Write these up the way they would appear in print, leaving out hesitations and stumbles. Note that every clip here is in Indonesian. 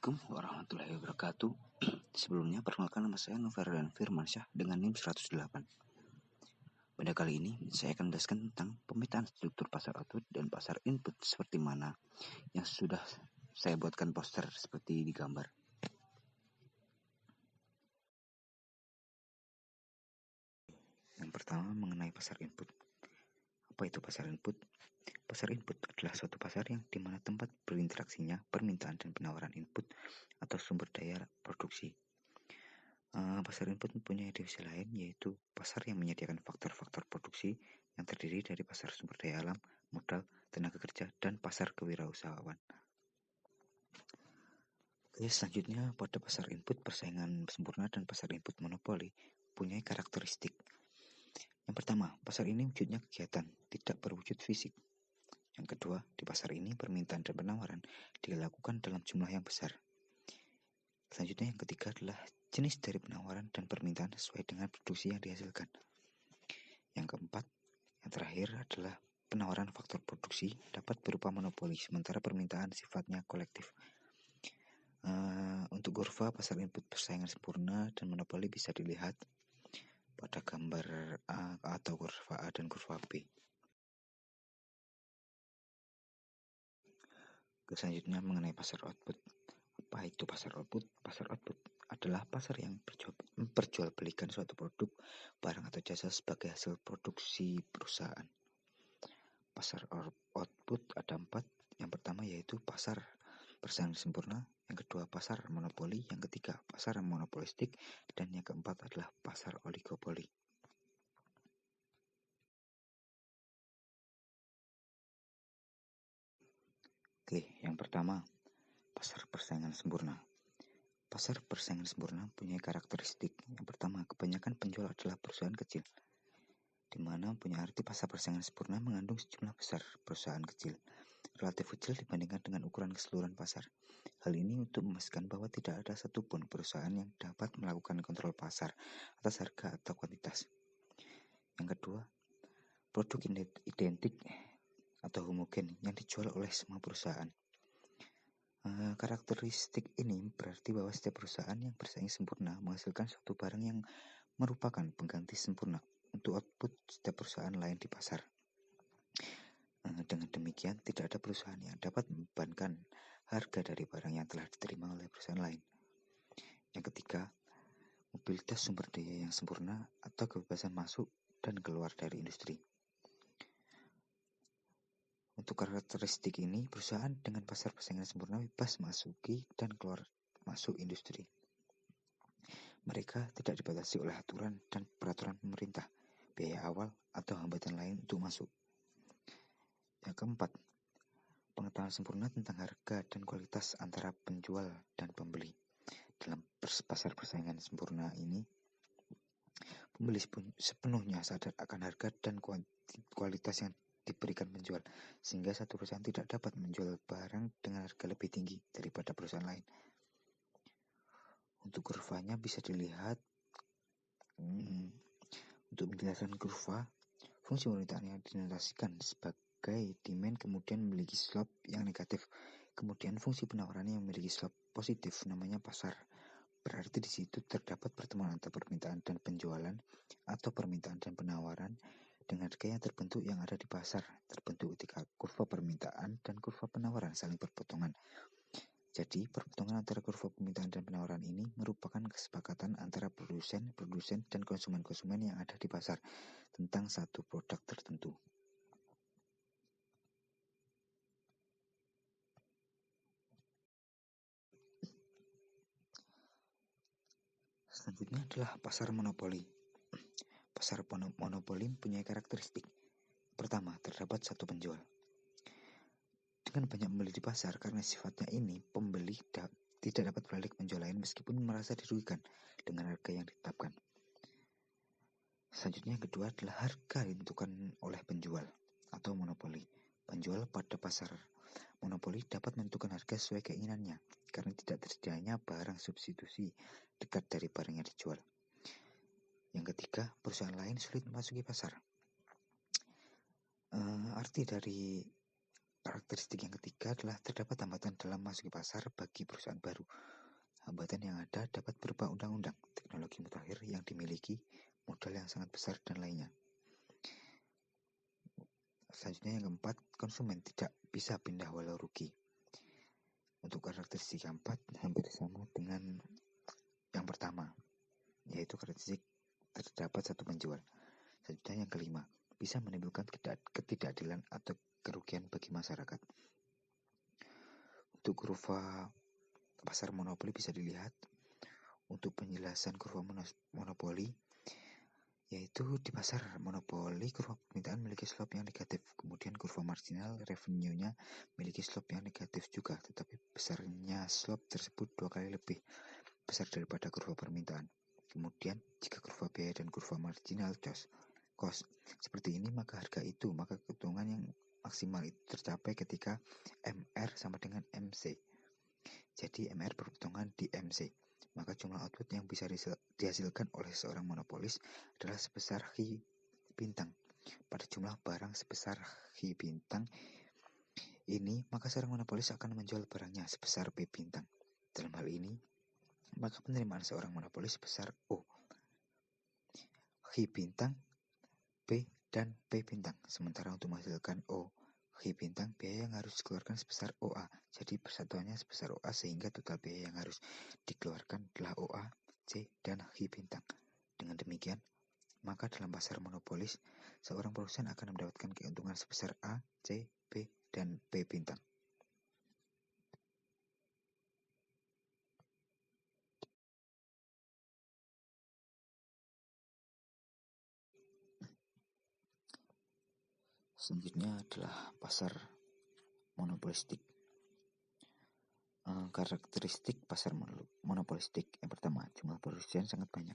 Assalamualaikum warahmatullahi wabarakatuh. Sebelumnya perkenalkan, nama saya Noverian Firmansyah dengan NIM 108. Pada kali ini saya akan menjelaskan tentang pemetaan struktur pasar output dan pasar input seperti mana yang sudah saya buatkan poster seperti di gambar. Yang pertama mengenai pasar input. Apa itu pasar input? Pasar input adalah suatu pasar yang dimana tempat berinteraksinya permintaan dan penawaran input atau sumber daya produksi. Pasar input mempunyai definisi lain, yaitu pasar yang menyediakan faktor-faktor produksi yang terdiri dari pasar sumber daya alam, modal, tenaga kerja, dan pasar kewirausahaan. Oke, selanjutnya pada pasar input persaingan sempurna dan pasar input monopoli punya karakteristik. Yang pertama, pasar ini wujudnya kegiatan, tidak berwujud fisik. Yang kedua, di pasar ini permintaan dan penawaran dilakukan dalam jumlah yang besar. Selanjutnya yang ketiga adalah jenis dari penawaran dan permintaan sesuai dengan produksi yang dihasilkan. Yang keempat, yang terakhir adalah penawaran faktor produksi dapat berupa monopoli, sementara permintaan sifatnya kolektif. Untuk kurva pasar input persaingan sempurna dan monopoli bisa dilihat pada gambar A atau kurva A dan kurva B. Selanjutnya mengenai pasar output. Apa itu pasar output? Pasar output adalah pasar yang memperjualbelikan suatu produk, barang atau jasa sebagai hasil produksi perusahaan. Pasar output ada 4. Yang pertama yaitu pasar persaingan sempurna, yang kedua pasar monopoli, yang ketiga pasar monopolistik, dan yang keempat adalah pasar oligopoli. Oke, yang pertama pasar persaingan sempurna. Pasar persaingan sempurna punya karakteristik. Yang pertama, kebanyakan penjual adalah perusahaan kecil, di mana punya arti pasar persaingan sempurna mengandung sejumlah besar perusahaan kecil, relatif kecil dibandingkan dengan ukuran keseluruhan pasar. Hal ini untuk memastikan bahwa tidak ada satupun perusahaan yang dapat melakukan kontrol pasar atas harga atau kuantitas. Yang kedua, produk identik atau homogen yang dijual oleh semua perusahaan. Karakteristik ini berarti bahwa setiap perusahaan yang bersaing sempurna menghasilkan suatu barang yang merupakan pengganti sempurna untuk output setiap perusahaan lain di pasar. Dengan demikian, tidak ada perusahaan yang dapat membebankan harga dari barang yang telah diterima oleh perusahaan lain. Yang ketiga, mobilitas sumber daya yang sempurna atau kebebasan masuk dan keluar dari industri. Untuk karakteristik ini, perusahaan dengan pasar persaingan sempurna bebas masuki dan keluar masuk industri. Mereka tidak dibatasi oleh aturan dan peraturan pemerintah, biaya awal, atau hambatan lain untuk masuk. Yang keempat, pengetahuan sempurna tentang harga dan kualitas antara penjual dan pembeli. Dalam pasar persaingan sempurna ini, pembeli sepenuhnya sadar akan harga dan kualitas yang diberikan penjual, sehingga satu perusahaan tidak dapat menjual barang dengan harga lebih tinggi daripada perusahaan lain. Untuk kurvanya bisa dilihat. Untuk penjelasan kurva, fungsi permintaan yang dinotasikan sebagai demand kemudian memiliki slope yang negatif. Kemudian fungsi penawaran yang memiliki slope positif namanya pasar. Berarti di situ terdapat pertemuan antara permintaan dan penjualan atau permintaan dan penawaran dengan harga yang terbentuk yang ada di pasar, terbentuk ketika kurva permintaan dan kurva penawaran saling berpotongan. Jadi, perpotongan antara kurva permintaan dan penawaran ini merupakan kesepakatan antara produsen dan konsumen-konsumen yang ada di pasar tentang satu produk tertentu. Selanjutnya adalah pasar monopoli. Pasar monopoli mempunyai karakteristik. Pertama, terdapat satu penjual. Dengan banyak pembeli di pasar, karena sifatnya ini, pembeli tidak dapat beralih ke penjual lain meskipun merasa dirugikan dengan harga yang ditetapkan. Selanjutnya yang kedua adalah harga ditentukan oleh penjual atau monopoli. Penjual pada pasar monopoli dapat menentukan harga sesuai keinginannya karena tidak tersedianya barang substitusi dekat dari barang yang dijual. Yang ketiga, perusahaan lain sulit memasuki pasar. Arti dari Karakteristik yang ketiga adalah terdapat hambatan dalam masuki pasar bagi perusahaan baru. Hambatan yang ada dapat berupa undang-undang, teknologi mutakhir yang dimiliki, modal yang sangat besar, dan lainnya. Selanjutnya yang keempat, konsumen tidak bisa pindah walau rugi. Untuk karakteristik yang keempat hampir sama dengan yang pertama, yaitu karakteristik terdapat satu penjual. Selanjutnya yang kelima, bisa menimbulkan ketidakadilan atau kerugian bagi masyarakat. Untuk kurva pasar monopoli bisa dilihat. Untuk penjelasan kurva monopoli, yaitu di pasar monopoli kurva permintaan memiliki slope yang negatif, kemudian kurva marginal revenue-nya memiliki slope yang negatif juga, tetapi besarnya slope tersebut 2 kali lebih besar daripada kurva permintaan. Kemudian jika kurva biaya dan kurva marginal cost seperti ini, maka keuntungan yang maksimal itu tercapai ketika MR sama dengan MC. Jadi MR berhitungan di MC, maka jumlah output yang bisa dihasilkan oleh seorang monopolis adalah sebesar Hi bintang. Pada jumlah barang sebesar Hi bintang ini, maka seorang monopolis akan menjual barangnya sebesar P bintang. Dalam hal ini, maka penerimaan seorang monopolis sebesar O, Hi bintang, P, dan P bintang. Sementara untuk menghasilkan O, Hi bintang, biaya yang harus dikeluarkan sebesar OA. Jadi persatuannya sebesar OA, sehingga total biaya yang harus dikeluarkan adalah OA, C, dan Hi bintang. Dengan demikian, maka dalam pasar monopolis, seorang perusahaan akan mendapatkan keuntungan sebesar A, C, B, dan P bintang. Selanjutnya adalah pasar monopolistik. Karakteristik pasar monopolistik yang pertama, jumlah produsen sangat banyak.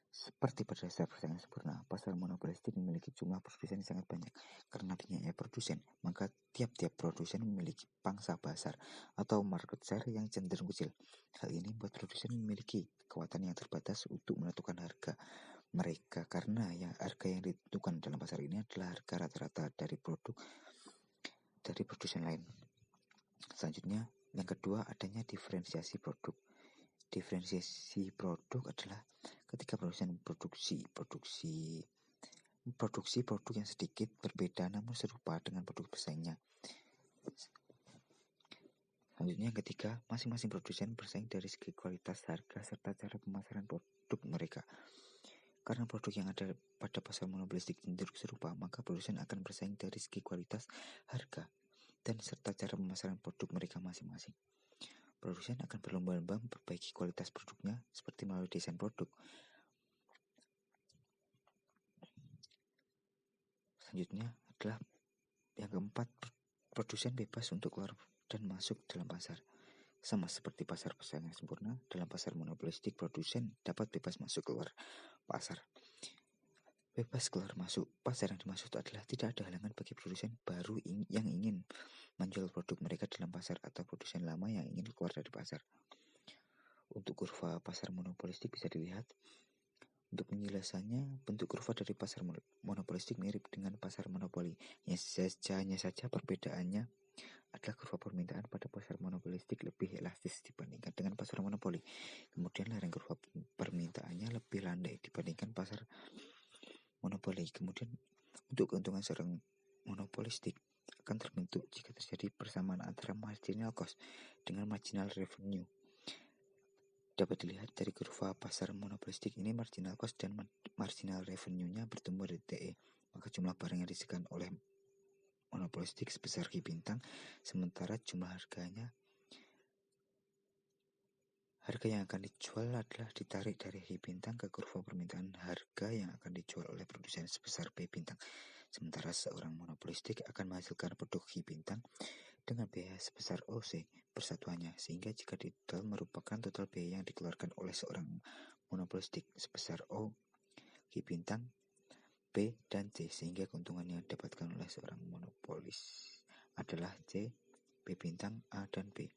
Seperti pada dasar persaingan sempurna, pasar monopolistik memiliki jumlah produsen sangat banyak. Karena banyaknya produsen, maka tiap-tiap produsen memiliki pangsa pasar atau market share yang cenderung kecil. Hal ini membuat produsen memiliki kekuatan yang terbatas untuk menentukan harga mereka, karena harga yang ditentukan dalam pasar ini adalah harga rata-rata dari produsen lain. Selanjutnya, yang kedua, adanya diferensiasi produk. Diferensiasi produk adalah ketika produsen produksi produk yang sedikit berbeda namun serupa dengan produk pesaingnya. Selanjutnya yang ketiga, masing-masing produsen bersaing dari segi kualitas, harga, serta cara pemasaran produk mereka. Karena produk yang ada pada pasar monopolistik cenderung serupa, maka produsen akan bersaing dari segi kualitas, harga, dan serta cara pemasaran produk mereka masing-masing. Produsen akan berlomba-lomba memperbaiki kualitas produknya seperti melalui desain produk. Selanjutnya adalah yang keempat, produsen bebas untuk keluar dan masuk dalam pasar. Sama seperti pasar persaingan sempurna, dalam pasar monopolistik produsen dapat bebas masuk keluar pasar. Bebas keluar masuk pasar yang dimaksud adalah tidak ada halangan bagi produsen baru yang ingin menjual produk mereka dalam pasar atau produsen lama yang ingin keluar dari pasar. Untuk kurva pasar monopolistik bisa dilihat. Untuk penjelasannya, bentuk kurva dari pasar monopolistik mirip dengan pasar monopoli. Hanya saja perbedaannya adalah kurva permintaan pada pasar monopolistik lebih elastis dibandingkan dengan pasar monopoli. Kemudian lereng kurva permintaannya lebih landai dibandingkan pasar monopoli. Kemudian untuk keuntungan seorang monopolistik akan terbentuk jika terjadi persamaan antara marginal cost dengan marginal revenue. Dapat dilihat dari kurva pasar monopolistik ini, marginal cost dan marginal revenue-nya bertumbuh dari TE. Maka jumlah barang yang disediakan oleh monopolistik sebesar Hi bintang, sementara jumlah harga yang akan dijual adalah ditarik dari Hi bintang ke kurva permintaan harga yang akan dijual oleh produsen sebesar P bintang. Sementara seorang monopolistik akan menghasilkan produk Hi bintang dengan biaya sebesar OC persatuannya, sehingga jika total merupakan total biaya yang dikeluarkan oleh seorang monopolistik sebesar O, Hi bintang, B, dan C, sehingga keuntungan yang didapatkan oleh seorang monopolis adalah C, B bintang, A, dan B.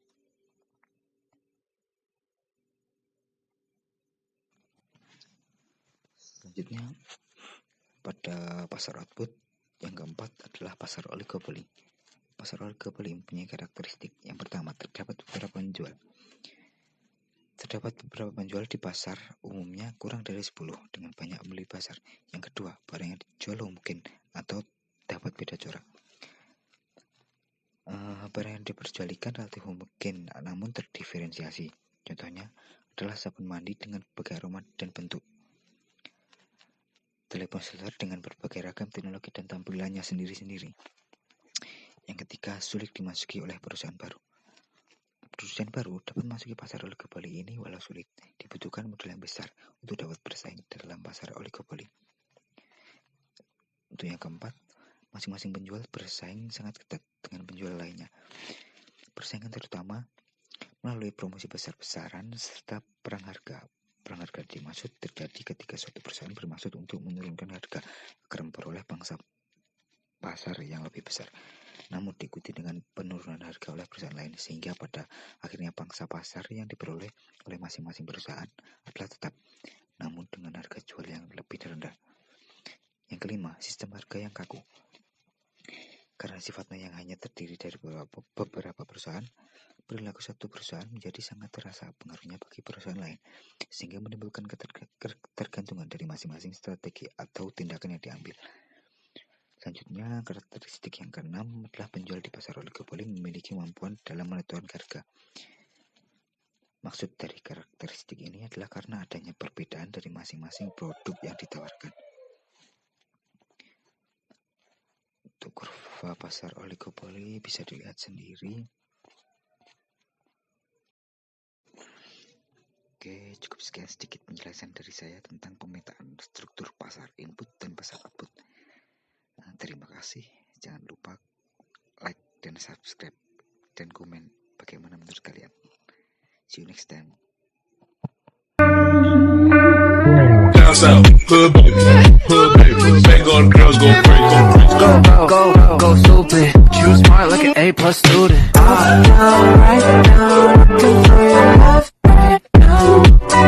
Selanjutnya, pada pasar output yang keempat adalah pasar oligopoli. Pasar oligopoli mempunyai karakteristik. Yang pertama, terdapat beberapa penjual. Terdapat beberapa penjual di pasar, umumnya kurang dari 10, dengan banyak pembeli pasar. Yang kedua, barang yang dijual mungkin atau dapat beda corak. Barang yang diperjualkan relatif mungkin, namun terdiferensiasi. Contohnya adalah sabun mandi dengan berbagai aroma dan bentuk. Telepon seluler dengan berbagai ragam teknologi dan tampilannya sendiri-sendiri. Yang ketiga, sulit dimasuki oleh perusahaan baru. Perusahaan baru dapat memasuki pasar oligopoli ini walau sulit. Dibutuhkan modal yang besar untuk dapat bersaing dalam pasar oligopoli. Untuk yang keempat, masing-masing penjual bersaing sangat ketat dengan penjual lainnya. Persaingan terutama melalui promosi besar-besaran serta perang harga. Perang harga dimaksud terjadi ketika suatu perusahaan bermaksud untuk menurunkan harga agar memperoleh pangsa pasar yang lebih besar, namun diikuti dengan penurunan harga oleh perusahaan lain, sehingga pada akhirnya pangsa pasar yang diperoleh oleh masing-masing perusahaan adalah tetap, namun dengan harga jual yang lebih rendah. Yang kelima, sistem harga yang kaku. Karena sifatnya yang hanya terdiri dari beberapa perusahaan, perilaku satu perusahaan menjadi sangat terasa pengaruhnya bagi perusahaan lain, sehingga menimbulkan ketergantungan dari masing-masing strategi atau tindakan yang diambil. Selanjutnya, karakteristik yang keenam adalah penjual di pasar oligopoli memiliki kemampuan dalam menentukan harga. Maksud dari karakteristik ini adalah karena adanya perbedaan dari masing-masing produk yang ditawarkan. Untuk kurva pasar oligopoli bisa dilihat sendiri. Oke, cukup sekian sedikit penjelasan dari saya tentang pemetaan struktur pasar input dan pasar output. Terima kasih. Jangan lupa like dan subscribe dan komen bagaimana menurut kalian. See you next time. Down south, hood baby, Vanguard girls go crazy. Go stupid. You smart like an A+ student. Right now,